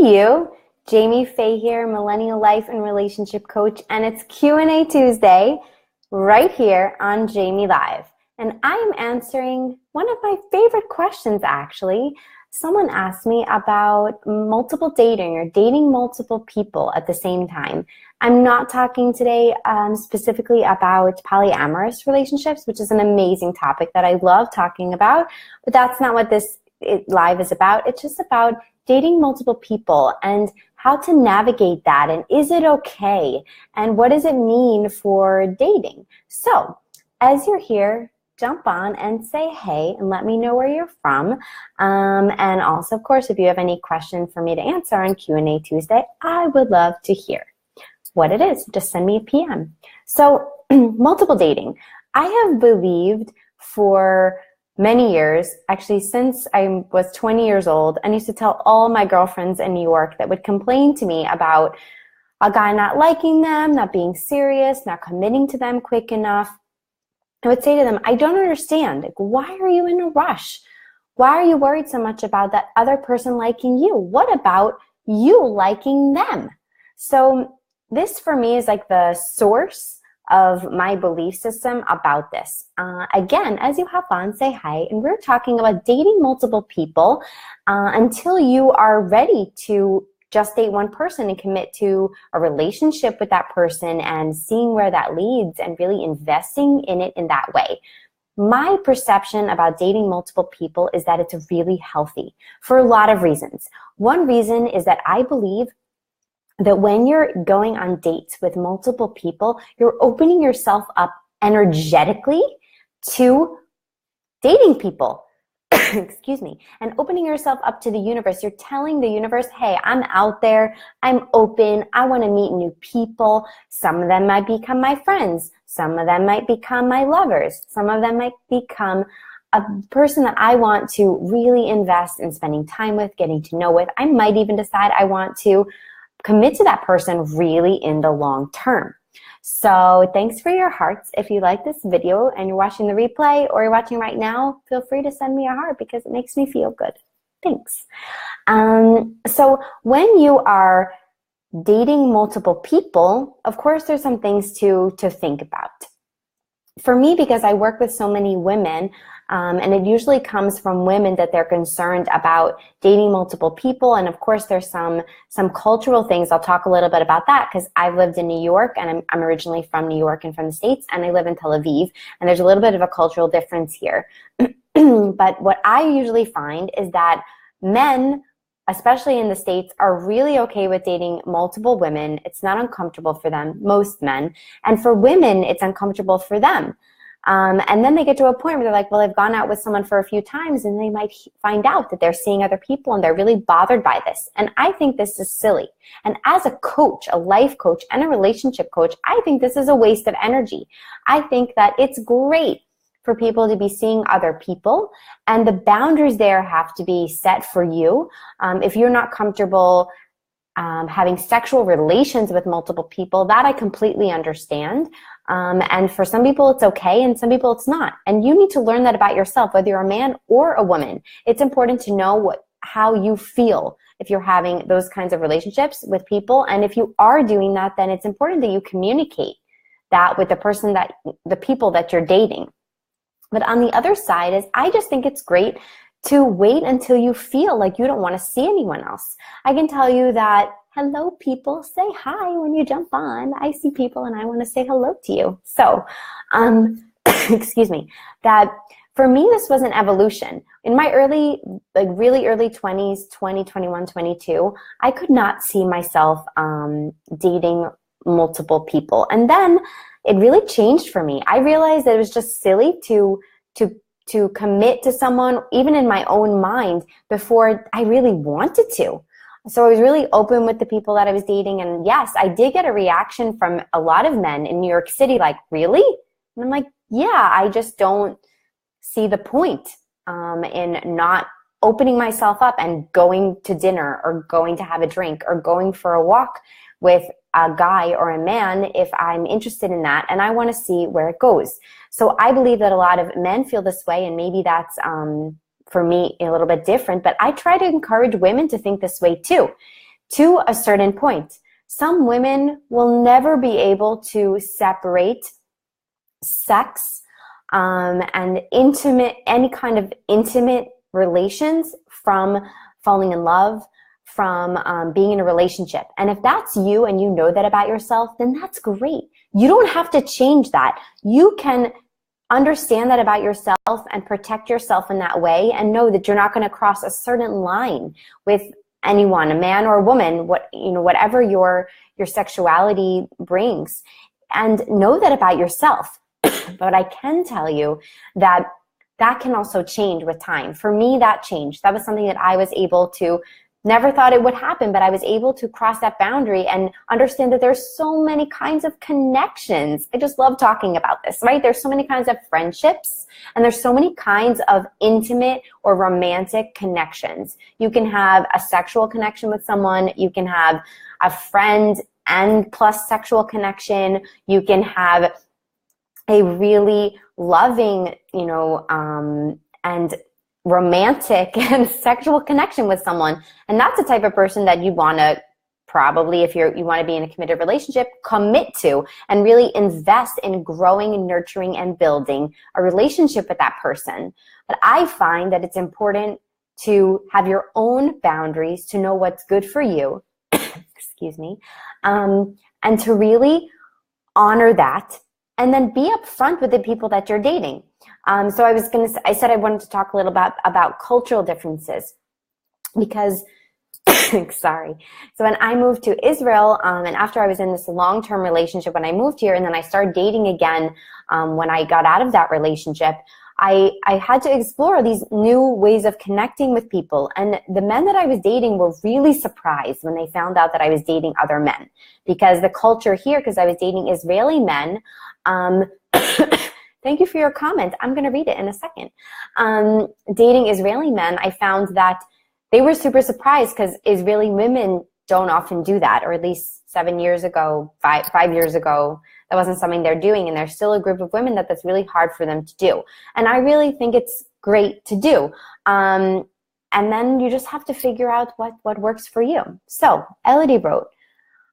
you, Jamie Faye here, Millennial Life and Relationship Coach, and it's Q&A Tuesday right here on Jamie Live. And I am answering one of my favorite questions, actually. Someone asked me about multiple dating or dating multiple people at the same time. I'm not talking today specifically about polyamorous relationships, which is an amazing topic that I love talking about, but that's not what this live is about. It's just about dating multiple people and how to navigate that, and is it okay, and what does it mean for dating? So as you're here, jump on and say hey and let me know where you're from, and also, of course, if you have any question for me to answer on Q&A Tuesday, I would love to hear what it is. Just send me a PM. So multiple dating, I have believed for many years, actually since I was 20 years old, and used to tell all my girlfriends in New York that would complain to me about a guy not liking them, not being serious, not committing to them quick enough. I would say to them, I don't understand. Like, why are you in a rush? Why are you worried so much about that other person liking you? What about you liking them? So this for me is like the source of my belief system about this. Again, as you have fun, say hi, and we're talking about dating multiple people until you are ready to just date one person and commit to a relationship with that person and seeing where that leads and really investing in it in that way. My perception about dating multiple people is that it's really healthy for a lot of reasons. One reason is that I believe that when you're going on dates with multiple people, you're opening yourself up energetically to dating people. Excuse me. And opening yourself up to the universe. You're telling the universe, hey, I'm out there. I'm open. I want to meet new people. Some of them might become my friends. Some of them might become my lovers. Some of them might become a person that I want to really invest in spending time with, getting to know with. I might even decide I want to commit to that person really in the long term. So thanks for your hearts. If you like this video and you're watching the replay or you're watching right now, feel free to send me a heart because it makes me feel good. Thanks. So when you are dating multiple people, of course, there's some things to think about. For me, because I work with so many women, and it usually comes from women that they're concerned about dating multiple people. And of course, there's some cultural things. I'll talk a little bit about that because I've lived in New York, and I'm originally from New York and from the States, and I live in Tel Aviv. And there's a little bit of a cultural difference here. But what I usually find is that men, especially in the States, are really okay with dating multiple women. It's not uncomfortable for them, most men. And for women, it's uncomfortable for them. And then they get to a point where they're like, well, I've gone out with someone for a few times and they might find out that they're seeing other people and they're really bothered by this. And I think this is silly. And as a coach, a life coach and a relationship coach, I think this is a waste of energy. I think that it's great for people to be seeing other people, and the boundaries there have to be set for you. If you're not comfortable having sexual relations with multiple people, that I completely understand. And for some people it's okay, and some people it's not. And you need to learn that about yourself, whether you're a man or a woman. It's important to know how you feel if you're having those kinds of relationships with people. And if you are doing that, then it's important that you communicate that with the people that you're dating. But on the other side is, I just think it's great to wait until you feel like you don't want to see anyone else. I can tell you that, hello people, say hi when you jump on. I see people and I want to say hello to you. So, excuse me, that for me, this was an evolution. In my really early 20s, 20, 21, 22, I could not see myself dating multiple people. And then it really changed for me. I realized that it was just silly to commit to someone, even in my own mind, before I really wanted to. So I was really open with the people that I was dating. And yes, I did get a reaction from a lot of men in New York City, like, really? And I'm like, yeah, I just don't see the point in not opening myself up and going to dinner or going to have a drink or going for a walk with a guy or a man if I'm interested in that and I want to see where it goes. So I believe that a lot of men feel this way, and maybe that's for me a little bit different, but I try to encourage women to think this way too. to a certain point. Some women will never be able to separate sex and any kind of intimate relations from falling in love, from being in a relationship. And if that's you and you know that about yourself, then that's great. You don't have to change that. You can understand that about yourself and protect yourself in that way, and know that you're not going to cross a certain line with anyone, a man or a woman, whatever your sexuality brings, and know that about yourself. But I can tell you that can also change with time. For me, that changed. That was something that I was able to, never thought it would happen, but I was able to cross that boundary and understand that there's so many kinds of connections. I just love talking about this, right? There's so many kinds of friendships, and there's so many kinds of intimate or romantic connections. You can have a sexual connection with someone. You can have a friend and plus sexual connection. You can have a really loving, and romantic and sexual connection with someone. And that's the type of person that you want to probably, if you want to be in a committed relationship, commit to and really invest in growing and nurturing and building a relationship with that person. But I find that it's important to have your own boundaries, to know what's good for you, excuse me, and to really honor that, and then be upfront with the people that you're dating. So I said I wanted to talk a little about cultural differences, because, sorry. So when I moved to Israel, and after I was in this long-term relationship when I moved here, and then I started dating again when I got out of that relationship, I had to explore these new ways of connecting with people. And the men that I was dating were really surprised when they found out that I was dating other men, because the culture here, because I was dating Israeli men, thank you for your comment. I'm going to read it in a second. Dating Israeli men, I found that they were super surprised, because Israeli women don't often do that, or at least 7 years ago, five years ago, that wasn't something they're doing. And there's still a group of women that's really hard for them to do. And I really think it's great to do. And then you just have to figure out what works for you. So Elodie wrote,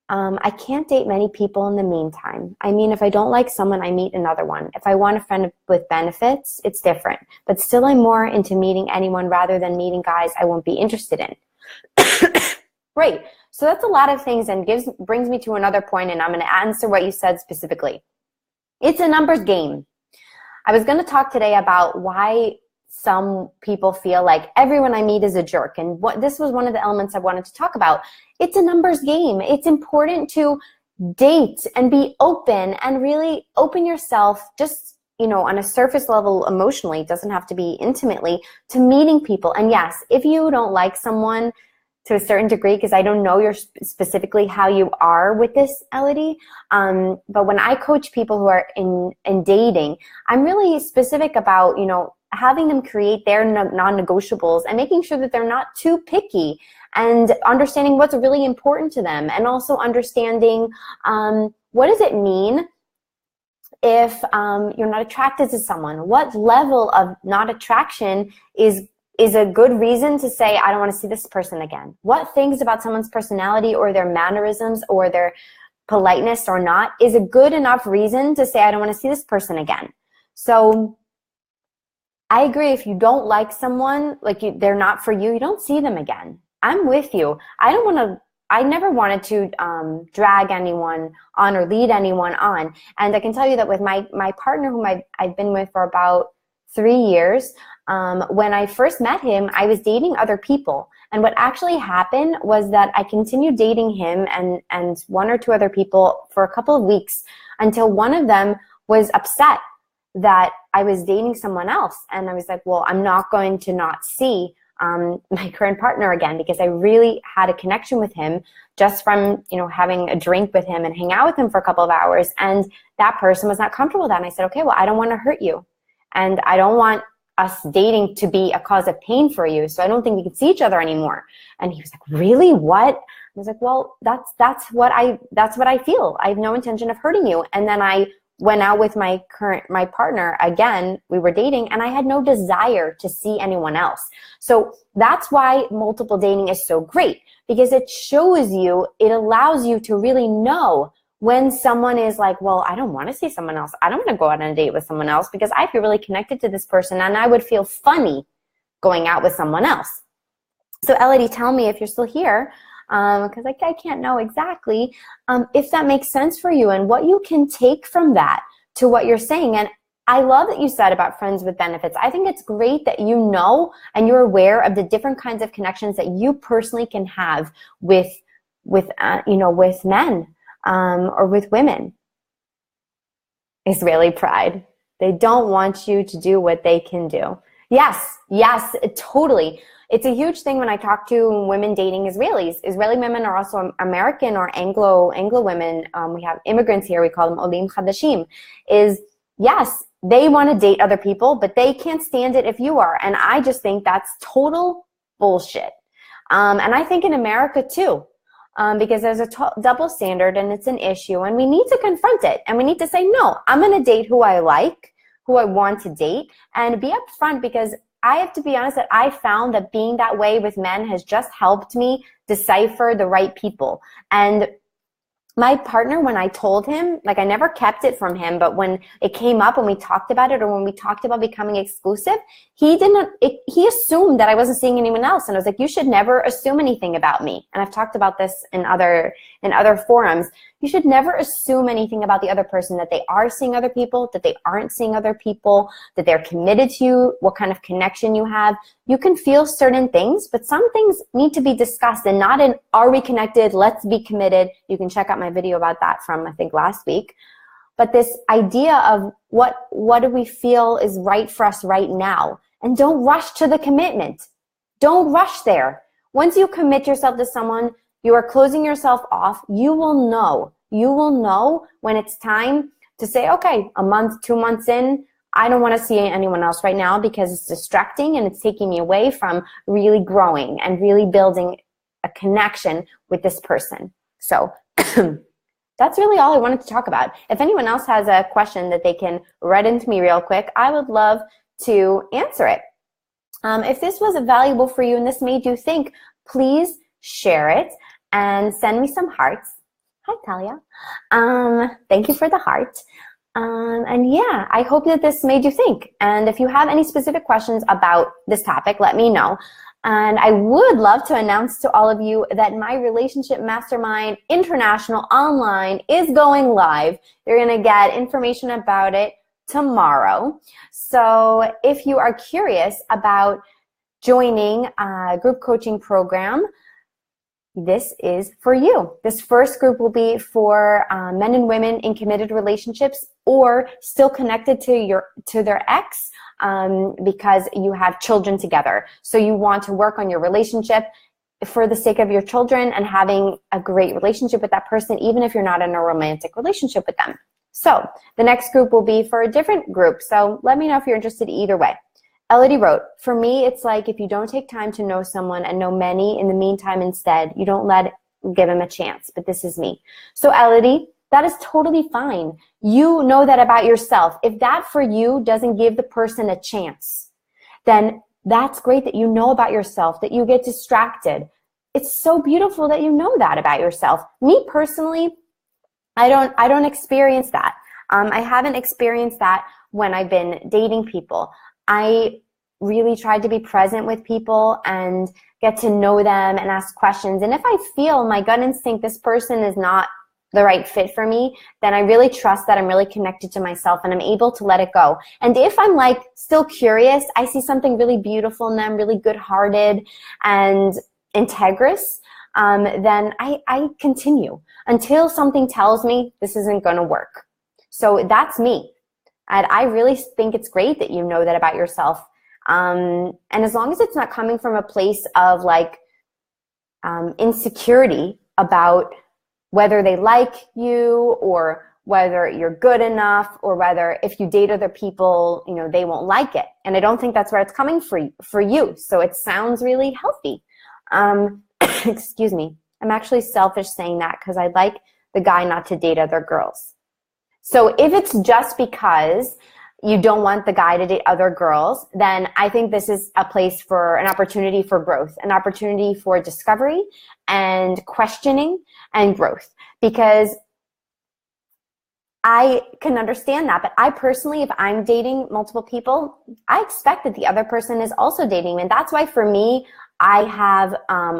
I can't date many people in the meantime. I mean, if I don't like someone, I meet another one. If I want a friend with benefits, it's different. But still, I'm more into meeting anyone rather than meeting guys I won't be interested in. Great. So that's a lot of things, and brings me to another point, and I'm going to answer what you said specifically. It's a numbers game. I was going to talk today about why some people feel like everyone I meet is a jerk, and this was one of the elements I wanted to talk about. It's a numbers game. It's important to date and be open and really open yourself, just, on a surface level emotionally. It doesn't have to be intimately, to meeting people. And yes, if you don't like someone to a certain degree, because I don't know specifically how you are with this, Elodie, but when I coach people who are in dating, I'm really specific about, having them create their non-negotiables and making sure that they're not too picky, and understanding what's really important to them, and also understanding what does it mean if you're not attracted to someone. What level of not attraction is a good reason to say, I don't want to see this person again? What things about someone's personality or their mannerisms or their politeness or not is a good enough reason to say, I don't want to see this person again? So I agree, if you don't like someone, they're not for you, you don't see them again. I'm with you. I never wanted to drag anyone on or lead anyone on. And I can tell you that with my partner, whom I've been with for about 3 years, when I first met him, I was dating other people. And what actually happened was that I continued dating him and one or two other people for a couple of weeks, until one of them was upset that I was dating someone else. And I was like, well, I'm not going to not see my current partner again, because I really had a connection with him just from, having a drink with him and hang out with him for a couple of hours. And that person was not comfortable with that. And I said, okay, well, I don't want to hurt you. And I don't want us dating to be a cause of pain for you. So I don't think we can see each other anymore. And he was like, really? What? I was like, well, that's what I feel. I have no intention of hurting you. And then I went out with my partner again, we were dating, and I had no desire to see anyone else. So that's why multiple dating is so great, because it shows you, it allows you to really know when someone is like, well, I don't want to see someone else. I don't want to go out on a date with someone else because I feel really connected to this person and I would feel funny going out with someone else. So Elodie, tell me if you're still here, because I can't know exactly if that makes sense for you and what you can take from that to what you're saying. And I love that you said about friends with benefits. I think it's great that you know and you're aware of the different kinds of connections that you personally can have with men or with women. Israeli pride. They don't want you to do what they can do. Yes, totally. It's a huge thing when I talk to women dating Israelis. Israeli women are also American or Anglo women. We have immigrants here. We call them Olim Chadashim. Yes, they want to date other people, but they can't stand it if you are. And I just think that's total bullshit. And I think in America too, because there's a double standard and it's an issue and we need to confront it. And we need to say, no, I'm going to date who I like, who I want to date, and be upfront, because I have to be honest that I found that being that way with men has just helped me decipher the right people. And my partner, when I told him, like I never kept it from him, but when it came up and we talked about it, or when we talked about becoming exclusive, he assumed that I wasn't seeing anyone else. And I was like, you should never assume anything about me. And I've talked about this in other forums. You should never assume anything about the other person, that they are seeing other people, that they aren't seeing other people, that they're committed to you, what kind of connection you have. You can feel certain things, but some things need to be discussed and not in, are we connected? Let's be committed. You can check out my video about that from, I think, last week. But this idea of what do we feel is right for us right now? And don't rush to the commitment. Don't rush there. Once you commit yourself to someone, you are closing yourself off. You will know. You will know when it's time to say, okay, a month, 2 months in, I don't want to see anyone else right now because it's distracting and it's taking me away from really growing and really building a connection with this person. So that's really all I wanted to talk about. If anyone else has a question that they can write into me real quick, I would love to answer it. If this was valuable for you and this made you think, please share it and send me some hearts. Hi, Talia. Thank you for the heart. And yeah, I hope that this made you think. And if you have any specific questions about this topic, let me know. And I would love to announce to all of you that my Relationship Mastermind International Online is going live. You're going to get information about it tomorrow. So if you are curious about joining a group coaching program, this is for you. This first group will be for men and women in committed relationships or still connected to their ex because you have children together. So you want to work on your relationship for the sake of your children and having a great relationship with that person, even if you're not in a romantic relationship with them. So the next group will be for a different group. So let me know if you're interested either way. Elodie wrote, for me, it's like if you don't take time to know someone and know many in the meantime instead, you don't give them a chance, but this is me. So Elodie, that is totally fine. You know that about yourself. If that for you doesn't give the person a chance, then that's great that you know about yourself, that you get distracted. It's so beautiful that you know that about yourself. Me personally, I don't experience that. I haven't experienced that when I've been dating people. I really tried to be present with people and get to know them and ask questions. And if I feel my gut instinct, this person is not the right fit for me, then I really trust that I'm really connected to myself and I'm able to let it go. And if I'm like still curious, I see something really beautiful in them, really good-hearted and integrous, then I continue until something tells me this isn't going to work. So that's me. And I really think it's great that you know that about yourself. And as long as it's not coming from a place of like insecurity about whether they like you or whether you're good enough or whether if you date other people, you know, they won't like it. And I don't think that's where it's coming for you. So it sounds really healthy. Excuse me. I'm actually selfish saying that because I'd like the guy not to date other girls. So if it's just because you don't want the guy to date other girls, then I think this is a place for an opportunity for growth, an opportunity for discovery and questioning and growth. Because I can understand that, but I personally, if I'm dating multiple people, I expect that the other person is also dating me. And that's why for me, I have,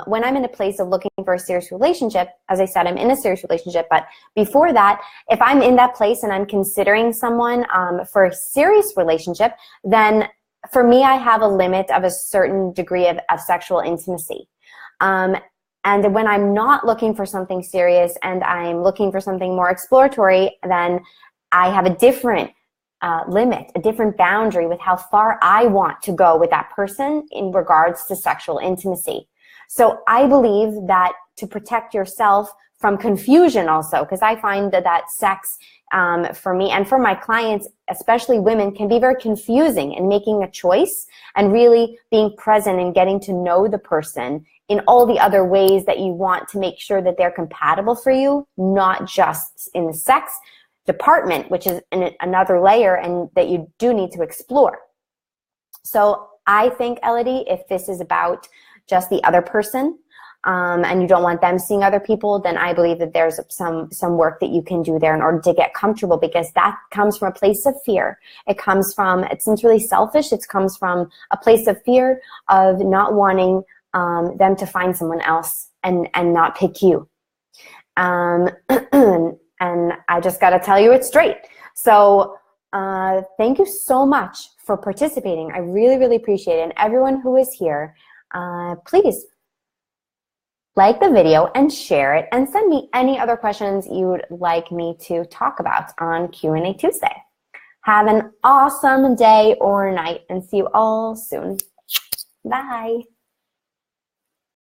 when I'm in a place of looking for a serious relationship, as I said, I'm in a serious relationship, but before that, if I'm in that place and I'm considering someone for a serious relationship, then for me, I have a limit of a certain degree of sexual intimacy. And when I'm not looking for something serious and I'm looking for something more exploratory, then I have a different limit, a different boundary with how far I want to go with that person in regards to sexual intimacy. So I believe that to protect yourself from confusion also, because I find that sex for me and for my clients, especially women, can be very confusing in making a choice and really being present and getting to know the person in all the other ways that you want to make sure that they're compatible for you, not just in the sex department, which is another layer and that you do need to explore. So I think, Elodie, if this is about just the other person and you don't want them seeing other people, then I believe that there's some work that you can do there in order to get comfortable, because that comes from a place of fear. It seems really selfish. It comes from a place of fear of not wanting them to find someone else and not pick you. And I just got to tell you it straight. So thank you so much for participating. I really, really appreciate it. And everyone who is here, please like the video and share it and send me any other questions you would like me to talk about on Q&A Tuesday. Have an awesome day or night and see you all soon. Bye.